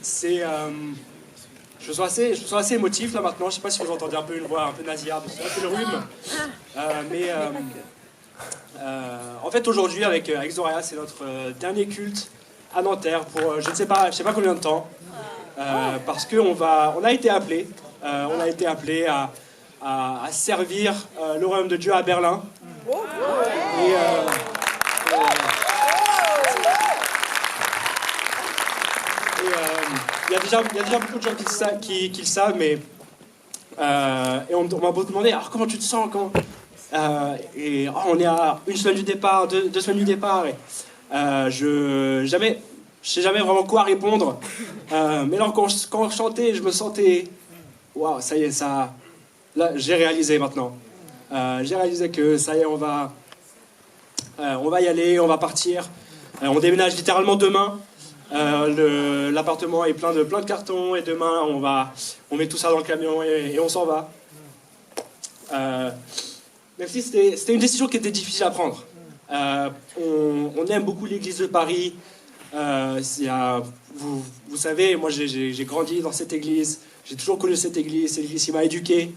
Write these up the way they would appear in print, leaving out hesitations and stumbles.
c'est... je suis assez émotif là maintenant. Je sais pas si vous entendez un peu une voix un peu nasillarde, c'est un peu le rhume. En fait, aujourd'hui, avec Zoria, c'est notre dernier culte à Nanterre pour je ne sais pas combien de temps. Parce qu'on a été appelé à servir le royaume de Dieu à Berlin. Et, il y a déjà beaucoup de gens qui le savent, mais et on m'a beau demander alors comment tu te sens on est à une semaine du départ, deux semaines du départ, et je sais jamais vraiment quoi répondre. Mais là quand on chantait, je me sentais waouh, ça y est, ça là j'ai réalisé maintenant. J'ai réalisé que ça y est, on va y aller, on va partir. On déménage littéralement demain. L'appartement est plein de cartons et demain on met tout ça dans le camion et on s'en va. Même si c'était une décision qui était difficile à prendre. On aime beaucoup l'église de Paris. Vous savez, moi j'ai grandi dans cette église. J'ai toujours connu cette église. C'est l'église qui m'a éduqué.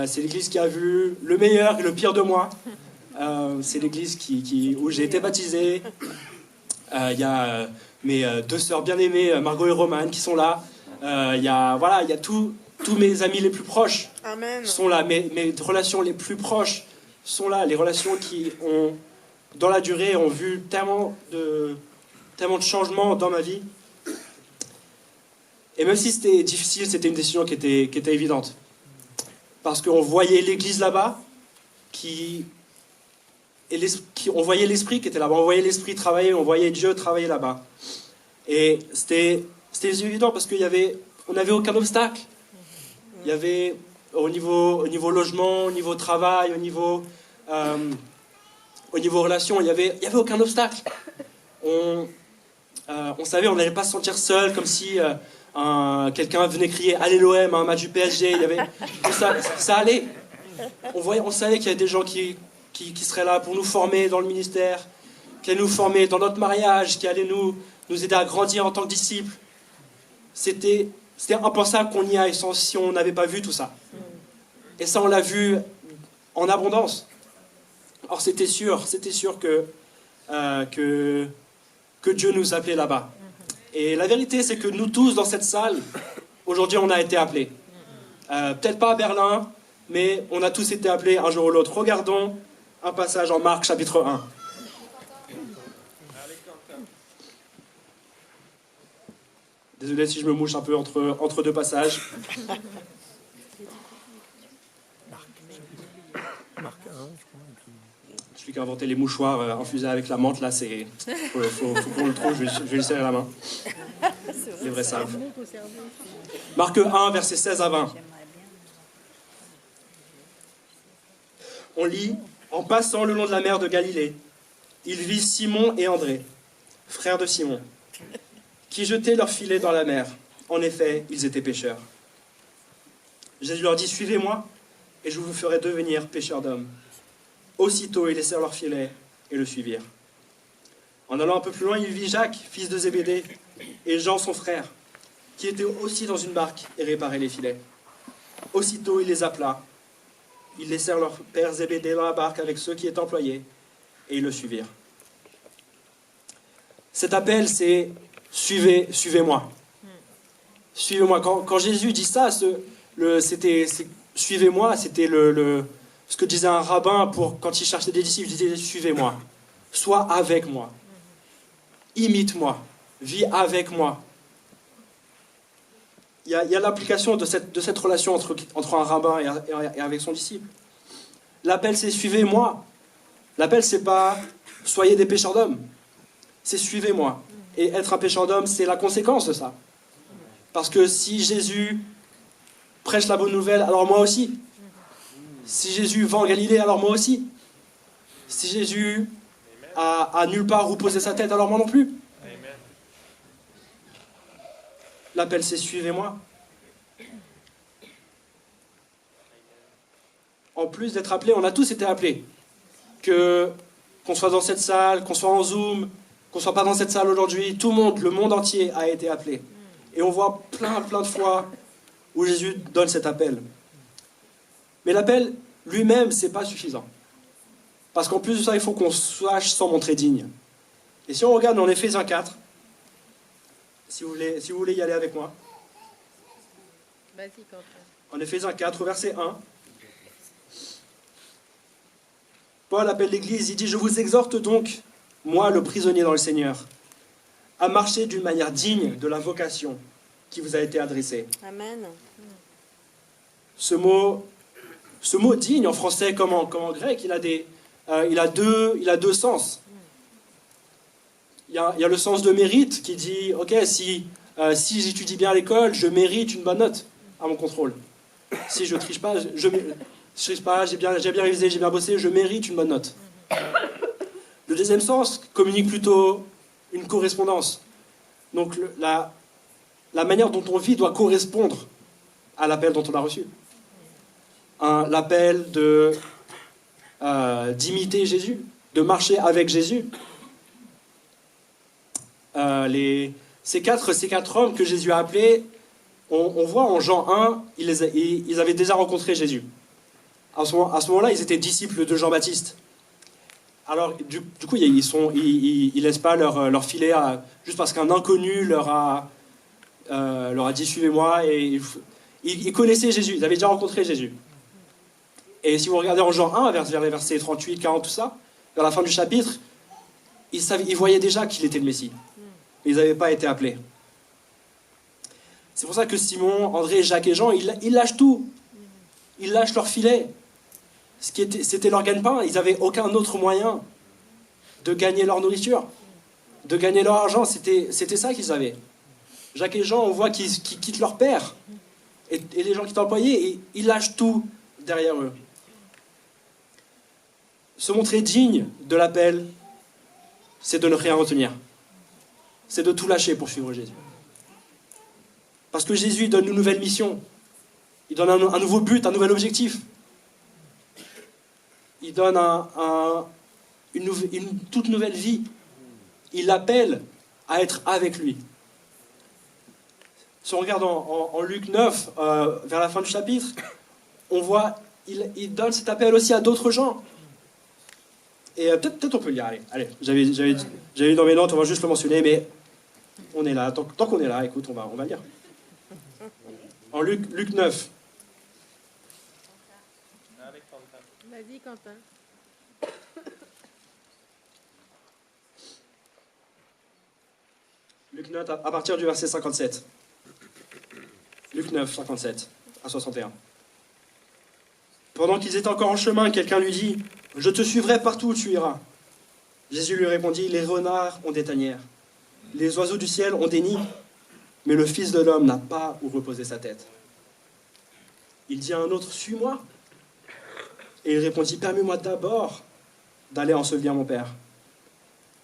C'est l'église qui a vu le meilleur et le pire de moi. C'est l'église où j'ai été baptisé. Il y a mes deux sœurs bien-aimées, Margot et Romane, qui sont là. Il y a tous mes amis les plus proches. Amen. Sont là. Mes relations les plus proches sont là. Les relations qui ont, dans la durée, ont vu tellement de changements dans ma vie. Et même si c'était difficile, c'était une décision qui était évidente. Parce qu'on voyait l'église là-bas, on voyait l'esprit qui était là-bas, on voyait l'esprit travailler, on voyait Dieu travailler là-bas. Et c'était évident parce on n'avait aucun obstacle. Il y avait au niveau logement, au niveau travail, au niveau relation, il y avait aucun obstacle. On savait, on n'allait pas se sentir seul, comme si quelqu'un venait crier Allez l'OM à un match du PSG. Ça allait. On savait qu'il y avait des gens qui seraient là pour nous former dans le ministère, qui allaient nous former dans notre mariage, qui allaient nous aider à grandir en tant que disciples. C'était impensable qu'on y aille si on n'avait pas vu tout ça. Et ça, on l'a vu en abondance. Or, c'était sûr que Dieu nous appelait là-bas. Et la vérité, c'est que nous tous, dans cette salle, aujourd'hui, on a été appelés. Peut-être pas à Berlin, mais on a tous été appelés un jour ou l'autre. Regardons un passage en Marc, chapitre 1. Désolé si je me mouche un peu entre deux passages. Celui qui a inventé les mouchoirs infusés avec la menthe, là, c'est... Faut qu'on le trouve, je vais lui serrer la main. Les vrais savent. Marc 1, versets 16 à 20. On lit, en passant le long de la mer de Galilée, il vit Simon et André, frères de Simon, qui jetaient leurs filets dans la mer. En effet, ils étaient pêcheurs. Jésus leur dit, suivez-moi, et je vous ferai devenir pêcheurs d'hommes. Aussitôt, ils laissèrent leurs filets et le suivirent. En allant un peu plus loin, il vit Jacques, fils de Zébédée, et Jean, son frère, qui étaient aussi dans une barque et réparaient les filets. Aussitôt, il les appela. Ils laissèrent leur père Zébédée dans la barque avec ceux qui étaient employés, et ils le suivirent. Cet appel, c'est « suivez-moi ». Suivez-moi. Quand Jésus dit ça, suivez-moi, c'était ce que disait un rabbin quand il cherchait des disciples, il disait « suivez-moi ». Sois avec moi. Imite-moi. Vis avec moi. Il y a l'application de cette relation entre un rabbin et avec son disciple. L'appel, c'est « suivez-moi ». L'appel, c'est pas « soyez des pêcheurs d'hommes ». C'est « suivez-moi ». Et être un pêcheur d'hommes, c'est la conséquence de ça. Parce que si Jésus prêche la bonne nouvelle, alors moi aussi. Si Jésus va en Galilée, alors moi aussi. Si Jésus a nulle part où poser sa tête, alors moi non plus. L'appel, c'est « suivez-moi ». En plus d'être appelés, on a tous été appelés. Qu'on soit dans cette salle, qu'on soit en Zoom, qu'on soit pas dans cette salle aujourd'hui, tout le monde entier a été appelé. Et on voit plein de fois où Jésus donne cet appel. Mais l'appel lui-même, c'est pas suffisant. Parce qu'en plus de ça, il faut qu'on sache s'en montrer digne. Et si on regarde en Éphésiens 4, si vous voulez y aller avec moi. Vas-y, Quentin. En Éphésiens 4, verset 1. Paul appelle l'Église, il dit « Je vous exhorte donc, moi le prisonnier dans le Seigneur, à marcher d'une manière digne de la vocation qui vous a été adressée. » Amen. Ce mot digne en français comme en grec, il a deux sens. Il y a le sens de mérite qui dit « Ok, si j'étudie bien à l'école, je mérite une bonne note à mon contrôle. Si je triche pas, j'ai bien révisé, j'ai bien bossé, je mérite une bonne note. » Le deuxième sens communique plutôt une correspondance. Donc la manière dont on vit doit correspondre à l'appel dont on a reçu. L'appel d'imiter Jésus, de marcher avec Jésus. Ces quatre hommes que Jésus a appelés, on voit en Jean 1, ils avaient déjà rencontré Jésus. À ce moment-là, ils étaient disciples de Jean-Baptiste. Alors, du coup, ils laissent pas leur filet juste parce qu'un inconnu leur a dit « Suivez-moi ». Et ils connaissaient Jésus, ils avaient déjà rencontré Jésus. Et si vous regardez en Jean 1, vers les versets 38, 40, tout ça, vers la fin du chapitre, ils voyaient déjà qu'il était le Messie. Mais ils n'avaient pas été appelés. C'est pour ça que Simon, André, Jacques et Jean, ils lâchent tout. Ils lâchent leur filet. C'était leur gagne-pain. Ils n'avaient aucun autre moyen de gagner leur nourriture, de gagner leur argent. C'était ça qu'ils avaient. Jacques et Jean, on voit qu'ils quittent leur père. Et les gens qui t'ont employé, et ils lâchent tout derrière eux. Se montrer digne de l'appel, c'est de ne rien retenir. C'est de tout lâcher pour suivre Jésus. Parce que Jésus donne une nouvelle mission. Il donne un nouveau but, un nouvel objectif. Il donne une toute nouvelle vie. Il l'appelle à être avec lui. Si on regarde en Luc 9, vers la fin du chapitre, on voit, il donne cet appel aussi à d'autres gens. Et peut-être on peut le lire. Allez, j'avais eu dans mes notes, on va juste le mentionner, mais on est là. Tant qu'on est là, écoute, on va lire. En Luc 9. Vas-y, Quentin. Luc 9, à partir du verset 57. Luc 9, 57 à 61. Pendant qu'ils étaient encore en chemin, quelqu'un lui dit « Je te suivrai partout où tu iras. » Jésus lui répondit « Les renards ont des tanières, les oiseaux du ciel ont des nids, mais le Fils de l'homme n'a pas où reposer sa tête. » Il dit à un autre « Suis-moi. » Et il répondit « Permets-moi d'abord d'aller ensevelir mon Père. »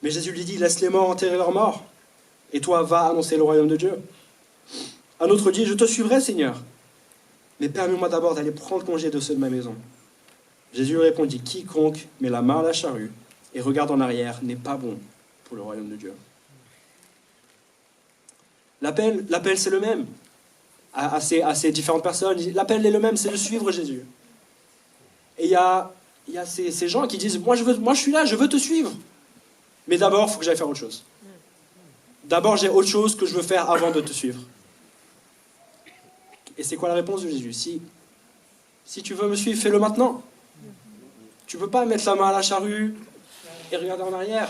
Mais Jésus lui dit « Laisse les morts enterrer leurs morts, et toi va annoncer le royaume de Dieu. » Un autre dit « Je te suivrai, Seigneur, mais permets-moi d'abord d'aller prendre congé de ceux de ma maison. » Jésus répondit « Quiconque met la main à la charrue et regarde en arrière n'est pas bon pour le royaume de Dieu. » L'appel, c'est le même à ces différentes personnes. L'appel est le même, c'est de suivre Jésus. Et il y a ces gens qui disent « Moi, je suis là, je veux te suivre. Mais d'abord, il faut que j'aille faire autre chose. D'abord, j'ai autre chose que je veux faire avant de te suivre. » Et c'est quoi la réponse de Jésus ? Si tu veux me suivre, fais-le maintenant. Tu ne peux pas mettre la main à la charrue et regarder en arrière.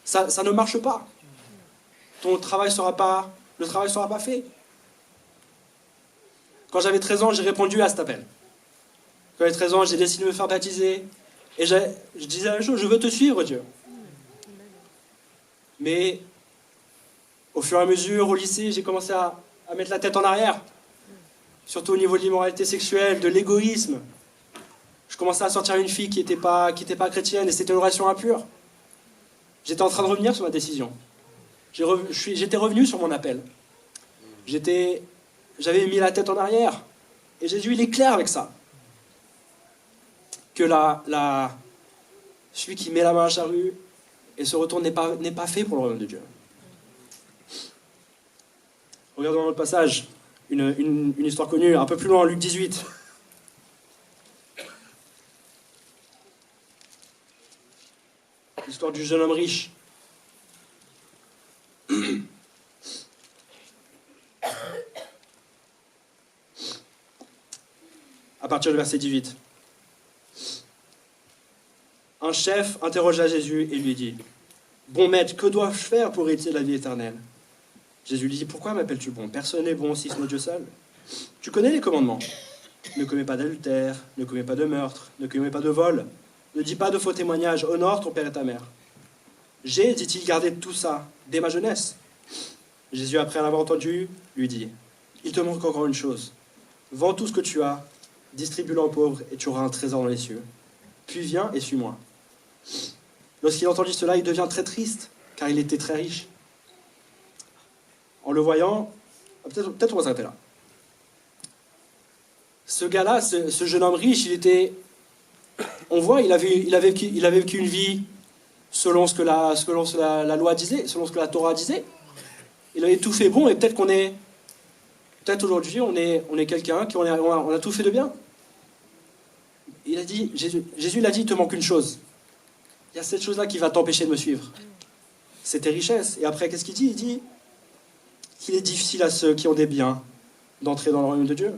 Ça ne marche pas. Le travail sera pas fait. Quand j'avais 13 ans, j'ai répondu à cet appel. Quand j'avais 13 ans, j'ai décidé de me faire baptiser. Et je disais la même chose, je veux te suivre, Dieu. Mais au fur et à mesure, au lycée, j'ai commencé à mettre la tête en arrière. Surtout au niveau de l'immoralité sexuelle, de l'égoïsme. Je commençais à sortir une fille qui n'était pas chrétienne et c'était une relation impure. J'étais en train de revenir sur ma décision. J'étais revenu sur mon appel. J'avais mis la tête en arrière. Et Jésus, il est clair avec ça. Que celui qui met la main à la charrue et se retourne n'est pas fait pour le royaume de Dieu. Regardons dans le passage, une histoire connue, un peu plus loin, Luc 18. L'histoire du jeune homme riche. À partir du verset 18. Un chef interrogea Jésus et lui dit, « Bon maître, que dois-je faire pour hériter la vie éternelle ?» Jésus lui dit, « Pourquoi m'appelles-tu bon? Personne n'est bon si ce n'est Dieu seul. Tu connais les commandements. Ne commets pas d'adultère, ne commets pas de meurtre, ne commets pas de vol, ne dis pas de faux témoignages, honore ton père et ta mère. J'ai, dit-il, gardé tout ça dès ma jeunesse. » Jésus, après l'avoir entendu, lui dit, « Il te manque encore une chose. Vends tout ce que tu as, distribue-le aux pauvres et tu auras un trésor dans les cieux. Puis viens et suis-moi. » Lorsqu'il entendit cela, il devient très triste, car il était très riche. En le voyant, peut-être on va s'arrêter là. Ce gars-là, ce jeune homme riche, on voit, il avait vécu une vie selon ce que la loi disait, selon ce que la Torah disait. Il avait tout fait bon, et peut-être aujourd'hui, on est quelqu'un qui on a tout fait de bien. Il a dit, Jésus l'a dit, il te manque une chose. Il y a cette chose-là qui va t'empêcher de me suivre. C'est tes richesses. Et après, qu'est-ce qu'il dit? Il dit qu'il est difficile à ceux qui ont des biens d'entrer dans le royaume de Dieu.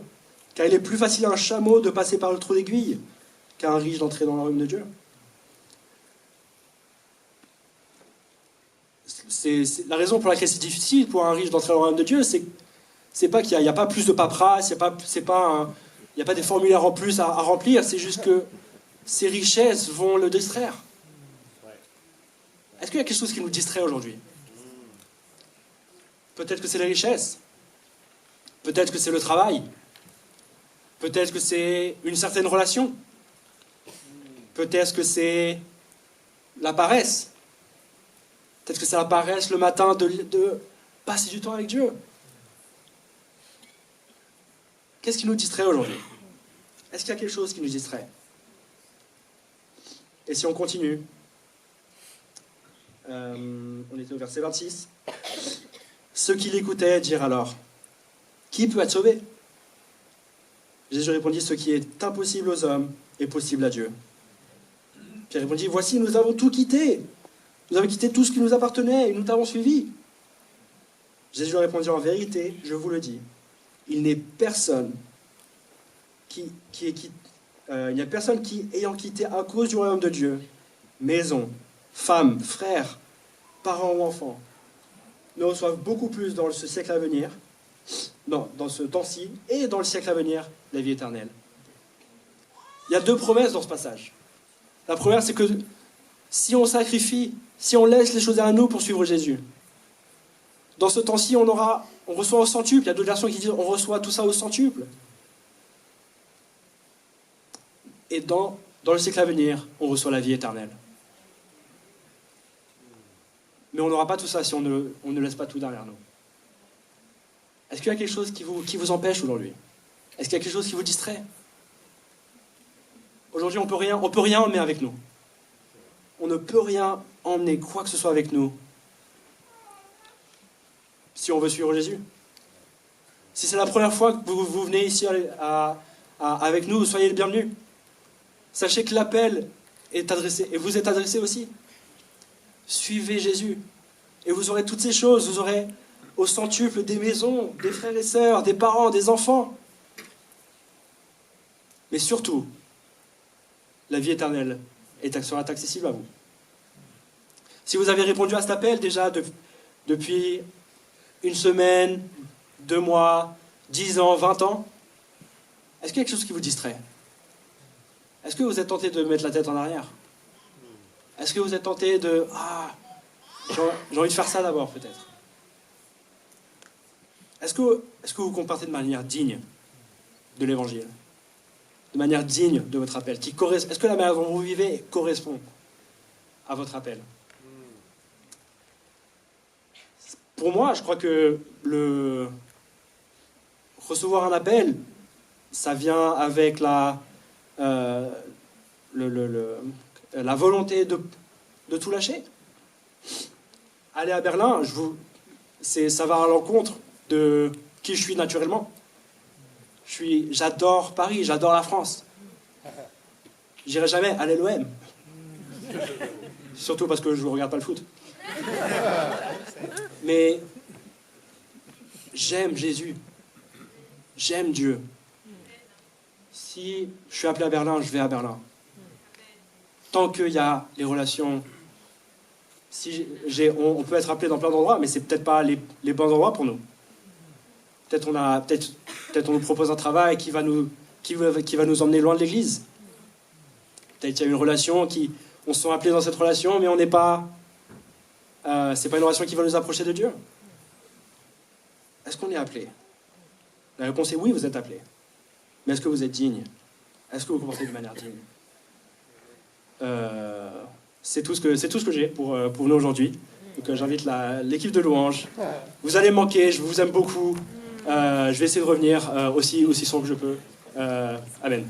Car il est plus facile à un chameau de passer par le trou d'aiguille qu'à un riche d'entrer dans le royaume de Dieu. C'est la raison pour laquelle c'est difficile pour un riche d'entrer dans le royaume de Dieu, c'est pas qu'il n'y a pas plus de paperasse, il n'y a pas des formulaires en plus à remplir, c'est juste que ces richesses vont le distraire. Est-ce qu'il y a quelque chose qui nous distrait aujourd'hui? Peut-être que c'est les richesses. Peut-être que c'est le travail. Peut-être que c'est une certaine relation. Peut-être que c'est la paresse. Peut-être que c'est la paresse le matin de passer du temps avec Dieu. Qu'est-ce qui nous distrait aujourd'hui? Est-ce qu'il y a quelque chose qui nous distrait? Et si on continue, on était au verset 26. Ceux qui l'écoutaient dirent alors, « Qui peut être sauvé ?» Jésus répondit, « Ce qui est impossible aux hommes est possible à Dieu. » Pierre répondit, « Voici, nous avons tout quitté. Nous avons quitté tout ce qui nous appartenait et nous t'avons suivi. » Jésus leur répondit, « En vérité, je vous le dis, il n'y a personne qui, ayant quitté à cause du royaume de Dieu, maison, femme, frère, parents ou enfants, ne reçoivent beaucoup plus dans ce siècle à venir, dans ce temps-ci, et dans le siècle à venir, la vie éternelle. » Il y a deux promesses dans ce passage. La première, c'est que si on sacrifie, si on laisse les choses à nous pour suivre Jésus, dans ce temps-ci, on reçoit au centuple. Il y a d'autres versions qui disent on reçoit tout ça au centuple. Et dans le siècle à venir, on reçoit la vie éternelle. Mais on n'aura pas tout ça si on ne laisse pas tout derrière nous. Est-ce qu'il y a quelque chose qui vous empêche aujourd'hui? Est-ce qu'il y a quelque chose qui vous distrait? Aujourd'hui, on peut rien emmener avec nous. On ne peut rien emmener quoi que ce soit avec nous si on veut suivre Jésus. Si c'est la première fois que vous venez ici avec nous, soyez les bienvenus. Sachez que l'appel est adressé, et vous êtes adressé aussi. Suivez Jésus, et vous aurez toutes ces choses. Vous aurez au centuple des maisons, des frères et sœurs, des parents, des enfants. Mais surtout, la vie éternelle sera accessible à vous. Si vous avez répondu à cet appel déjà depuis une semaine, 2 mois, 10 ans, 20 ans, est-ce qu'il y a quelque chose qui vous distrait? Est-ce que vous êtes tenté de mettre la tête en arrière? Est-ce que vous êtes tenté de... j'ai envie de faire ça d'abord, peut-être. Est-ce que vous comportez de manière digne de l'Évangile? De manière digne de votre appel? Est-ce que la manière dont vous vivez correspond à votre appel? Pour moi, je crois que recevoir un appel, ça vient avec la volonté de tout lâcher. Aller à Berlin, ça va à l'encontre de qui je suis naturellement. J'adore Paris, j'adore la France. J'irai jamais à l'LOM. Surtout parce que je ne regarde pas le foot. Mais j'aime Jésus. J'aime Dieu. Si je suis appelé à Berlin, je vais à Berlin. Tant qu'il y a les relations... on peut être appelé dans plein d'endroits, mais c'est peut-être pas les bons endroits pour nous. Peut-être on nous propose un travail qui va nous emmener loin de l'église. Peut-être qu'il y a une relation on se sent appelé dans cette relation, mais on n'est pas... c'est pas une relation qui va nous approcher de Dieu. Est-ce qu'on est appelé? La réponse est oui, vous êtes appelé. Mais est-ce que vous êtes digne? Est-ce que vous vous comportez de manière digne? C'est tout ce que j'ai pour nous aujourd'hui. Donc j'invite l'équipe de louanges. Vous allez me manquer, je vous aime beaucoup. Je vais essayer de revenir aussi son que je peux. Amen.